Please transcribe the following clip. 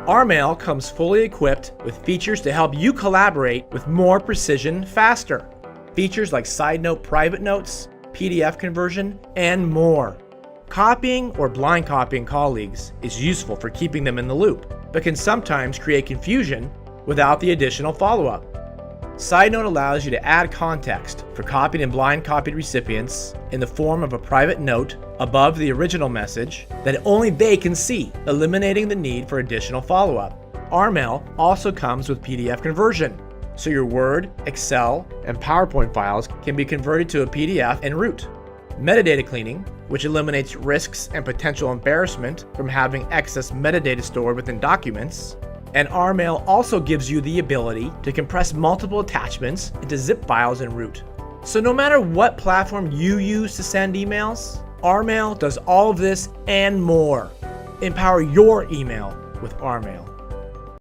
RMail comes fully equipped with features to help you collaborate with more precision faster. Features like side note private notes, PDF conversion, and more. Copying or blind copying colleagues is useful for keeping them in the loop, but can sometimes create confusion without the additional follow-up. Side note allows you to add context for copied and blind copied recipients in the form of a private note above the original message that only they can see, eliminating the need for additional follow-up. RMail also comes with PDF conversion, so your Word, Excel, and PowerPoint files can be converted to a PDF en route. Metadata Cleaning, which eliminates risks and potential embarrassment from having excess metadata stored within documents. And RMail also gives you the ability to compress multiple attachments into zip files en route. So no matter what platform you use to send emails, RMail does all of this and more. Empower your email with RMail.